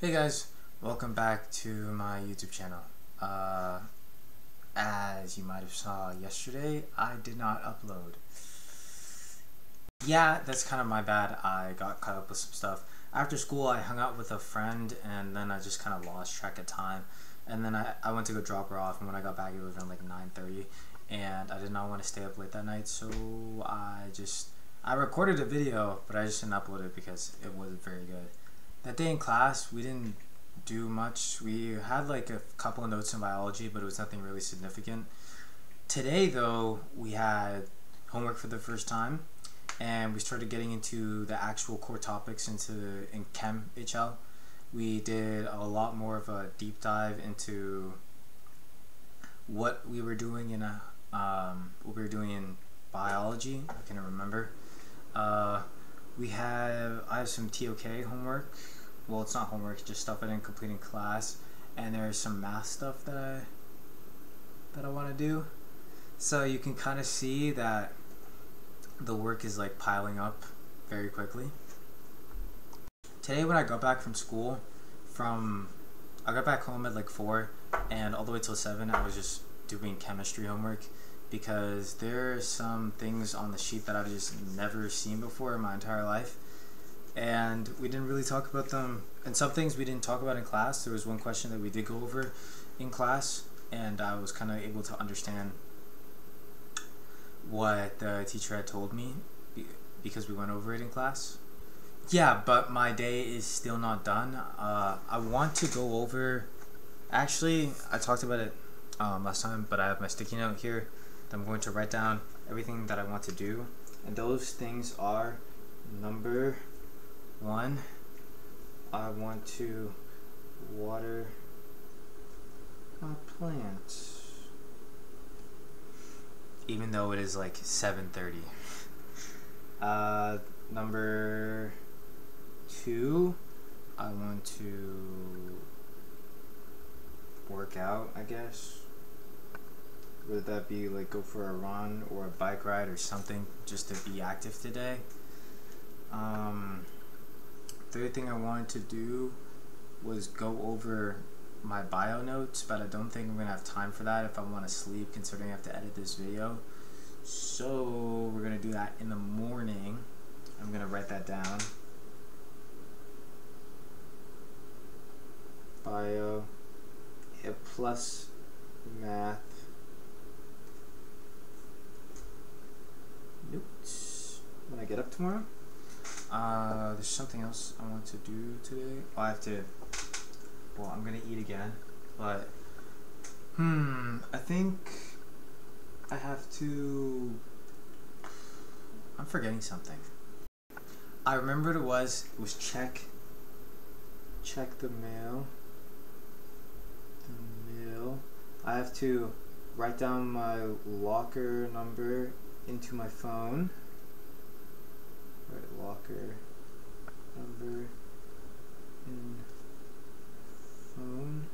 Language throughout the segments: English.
Hey guys, welcome back to my YouTube channel. As you might have saw yesterday, I did not upload. Yeah, that's kind of my bad. I got caught up with some stuff. After school, I hung out with a friend, and then I just kind of lost track of time. And then I went to go drop her off, and when I got back, it was around like 9:30, and I did not want to stay up late that night, so I recorded a video, but I just didn't upload it because it wasn't very good. That day in class, we didn't do much. We had like a couple of notes in biology, but it was nothing really significant. Today, though, we had homework for the first time, and we started getting into the actual core topics in Chem HL. We did a lot more of a deep dive into what we were doing in biology. I can't remember. I have some TOK homework. Well, it's not homework, it's just stuff I didn't complete in class, and there's some math stuff that I want to do. So you can kind of see that the work is like piling up very quickly. Today when I got back from school, I got back home at like 4, and all the way till 7 I was just doing chemistry homework, because there are some things on the sheet that I've just never seen before in my entire life, and we didn't really talk about them, and some things we didn't talk about in class. There was one question that we did go over in class, and I was kind of able to understand what the teacher had told me because we went over it in class. Yeah, but my day is still not done. I want to go over, actually I talked about it last time, but I have my sticky note here that I'm going to write down everything that I want to do, and those things are: number 1, I want to water my plants, even though it is like 7:30. Number 2, I want to work out, I guess. Would that be like go for a run or a bike ride or something, just to be active today. Third thing I wanted to do was go over my bio notes, but I don't think I'm gonna have time for that if I want to sleep, considering I have to edit this video. So we're gonna do that in the morning. I'm gonna write that down. Bio plus math notes when I get up tomorrow. There's something else I want to do today. Oh, I'm gonna eat again, but I think I have to, I'm forgetting something. I remember it was check the mail. I have to write down my locker number into my phone. Right, locker number in phone.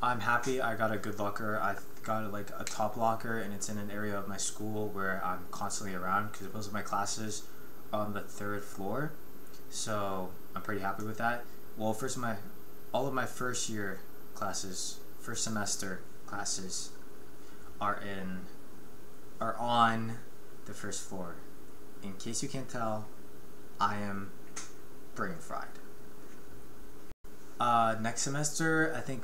I'm happy I got a good locker. I got like a top locker, and it's in an area of my school where I'm constantly around, because most of my classes are on the 3rd floor. So I'm pretty happy with that. Well, all of my first semester classes are on the 1st floor. In case you can't tell, I am brain fried. Next semester, I think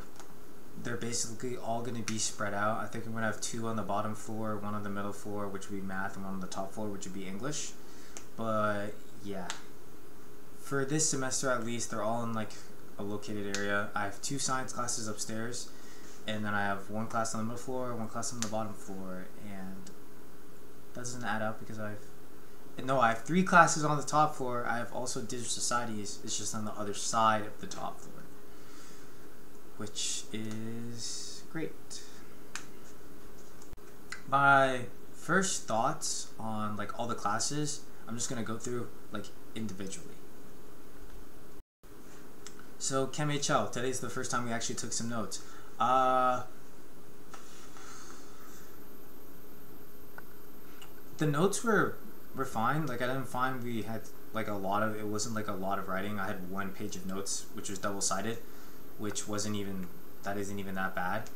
they're basically all going to be spread out. I think I'm going to have 2 on the bottom floor, 1 on the middle floor, which would be math, and 1 on the top floor, which would be English. But yeah, for this semester at least, they're all in like a located area. I have 2 science classes upstairs, and then I have 1 class on the middle floor, 1 class on the bottom floor, and that doesn't add up because I have 3 classes on the top floor. I have also digital societies. It's just on the other side of the top floor, which is great. My first thoughts on like all the classes, I'm just gonna go through like individually. So Chem HL, today's the first time we actually took some notes. The notes were we're fine. Like I didn't find we had like a lot of, it wasn't like a lot of writing. I had 1 page of notes, which was double-sided, which wasn't even, that isn't even that bad.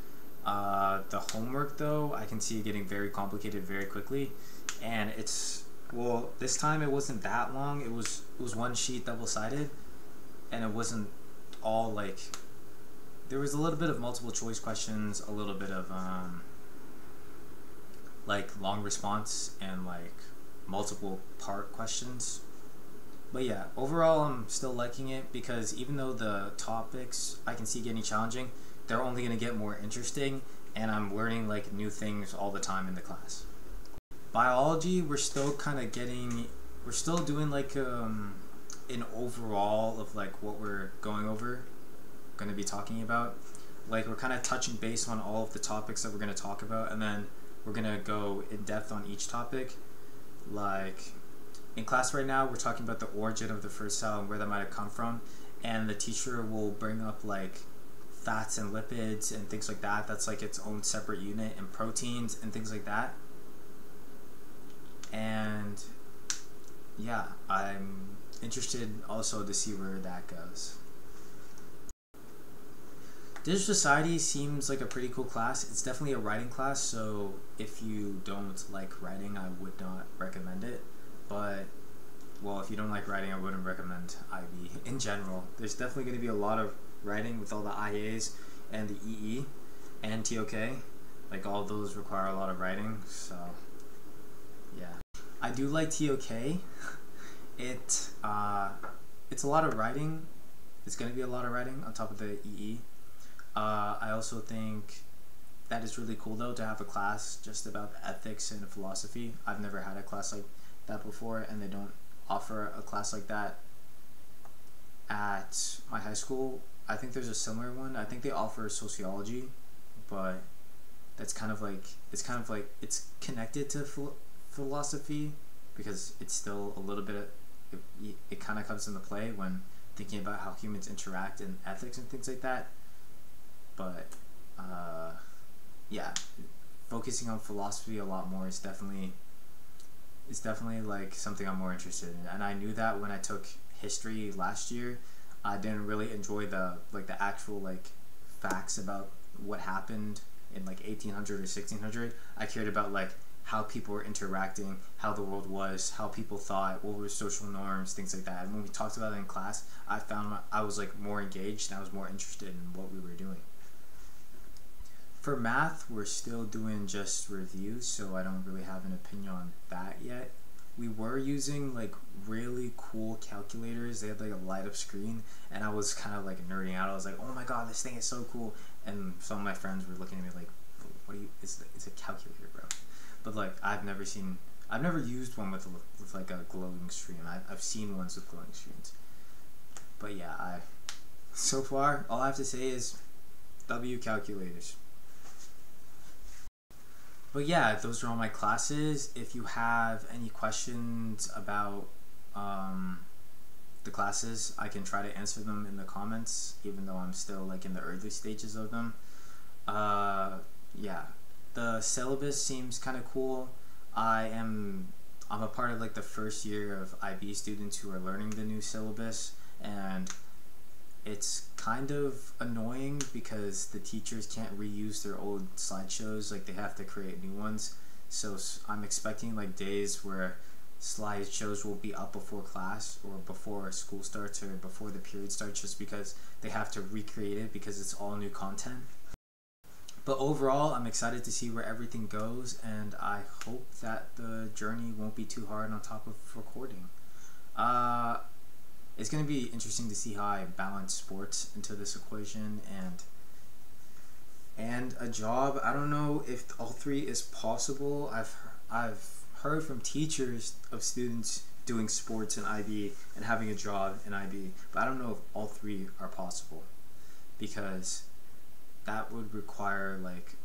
The homework though, I can see it getting very complicated very quickly, and it's, well, this time it wasn't that long. It was 1 sheet double-sided, and it wasn't all like, there was a little bit of multiple choice questions, a little bit of like long response, and like multiple part questions. But yeah, overall I'm still liking it, because even though the topics I can see getting challenging, they're only going to get more interesting, and I'm learning like new things all the time in the class. Biology, we're still kind of getting, we're still doing like an overall of like what we're going to be talking about. Like we're kind of touching base on all of the topics that we're going to talk about, and then we're going to go in depth on each topic. Like in class right now, we're talking about the origin of the first cell and where that might have come from, and the teacher will bring up like fats and lipids and things like that. That's like its own separate unit, and proteins and things like that. And yeah, I'm interested also to see where that goes. Digital Society seems like a pretty cool class. It's definitely a writing class, so if you don't like writing, I would not recommend it. But, well, if you don't like writing, I wouldn't recommend IB in general. There's definitely going to be a lot of writing with all the IAs and the EE and TOK. Like, all of those require a lot of writing, so yeah. I do like TOK. It's a lot of writing. It's going to be a lot of writing on top of the EE. I also think that is really cool though, to have a class just about ethics and philosophy. I've never had a class like that before, and they don't offer a class like that at my high school. I think there's a similar one. I think they offer sociology, but that's kind of like, it's connected to philosophy, because it's still a little bit, it kind of comes into play when thinking about how humans interact and ethics and things like that. But yeah, focusing on philosophy a lot more is definitely like something I'm more interested in. And I knew that when I took history last year. I didn't really enjoy the actual like facts about what happened in like 1800 or 1600. I cared about like how people were interacting, how the world was, how people thought, what were social norms, things like that. And when we talked about it in class, I found I was like more engaged, and I was more interested in what we were doing. For math, we're still doing just reviews, so I don't really have an opinion on that yet. We were using like really cool calculators. They had like a light up screen, and I was kind of like nerding out. I was like, oh my god, this thing is so cool. And some of my friends were looking at me like, what are you, it's a calculator, bro. But like, I've never used one with like a glowing screen. I've seen ones with glowing screens. But yeah, so far, all I have to say is W calculators. But yeah, those are all my classes. If you have any questions about the classes, I can try to answer them in the comments, even though I'm still like in the early stages of them. Yeah, the syllabus seems kind of cool. I'm a part of like the first year of IB students who are learning the new syllabus, and it's kind of annoying because the teachers can't reuse their old slideshows. Like, they have to create new ones. So I'm expecting like days where slideshows will be up before class, or before school starts, or before the period starts, just because they have to recreate it because it's all new content. But overall, I'm excited to see where everything goes, and I hope that the journey won't be too hard on top of recording. It's going to be interesting to see how I balance sports into this equation and a job. I don't know if all three is possible. I've heard from teachers of students doing sports in IB and having a job in IB, but I don't know if all three are possible, because that would require like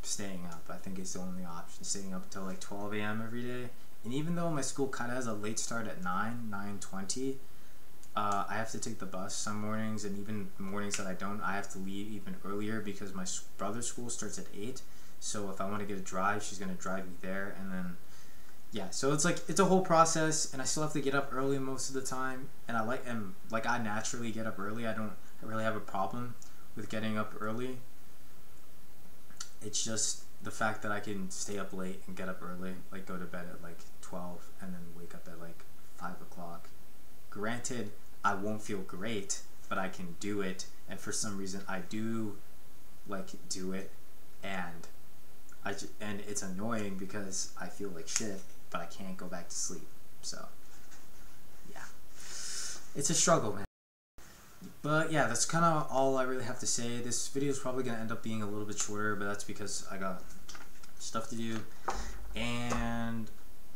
staying up. I think it's the only option, staying up until like 12 a.m. every day. And even though my school kind of has a late start at 9:20, I have to take the bus some mornings, and even mornings that I don't, I have to leave even earlier because my brother's school starts at 8. So if I want to get a drive, she's going to drive me there, and then yeah, so it's like it's a whole process, and I still have to get up early most of the time. And I naturally get up early. I don't really have a problem with getting up early. It's just the fact that I can stay up late and get up early, like go to bed at like 12 and then wake up at like 5 o'clock. Granted, I won't feel great, but I can do it, and for some reason I do like do it, and and it's annoying because I feel like shit, but I can't go back to sleep. So yeah, it's a struggle, man. But yeah, that's kind of all I really have to say. This video is probably gonna end up being a little bit shorter, but that's because I got stuff to do, and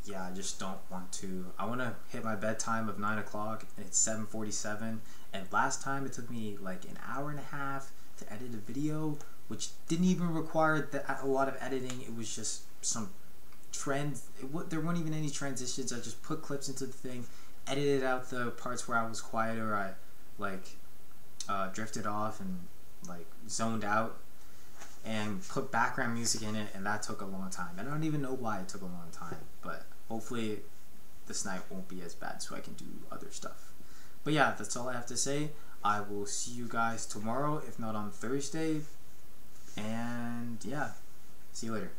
yeah, I just don't want to. I want to hit my bedtime of 9 o'clock, and it's 7:47. And last time it took me like an hour and a half to edit a video, which didn't even require a lot of editing. It was just some trends. There weren't even any transitions. I just put clips into the thing, edited out the parts where I was quiet or I like drifted off and like zoned out, and put background music in it, and that took a long time. I don't even know why it took a long time, but hopefully this night won't be as bad so I can do other stuff. But yeah, that's all I have to say. I will see you guys tomorrow, if not on Thursday, and yeah, see you later.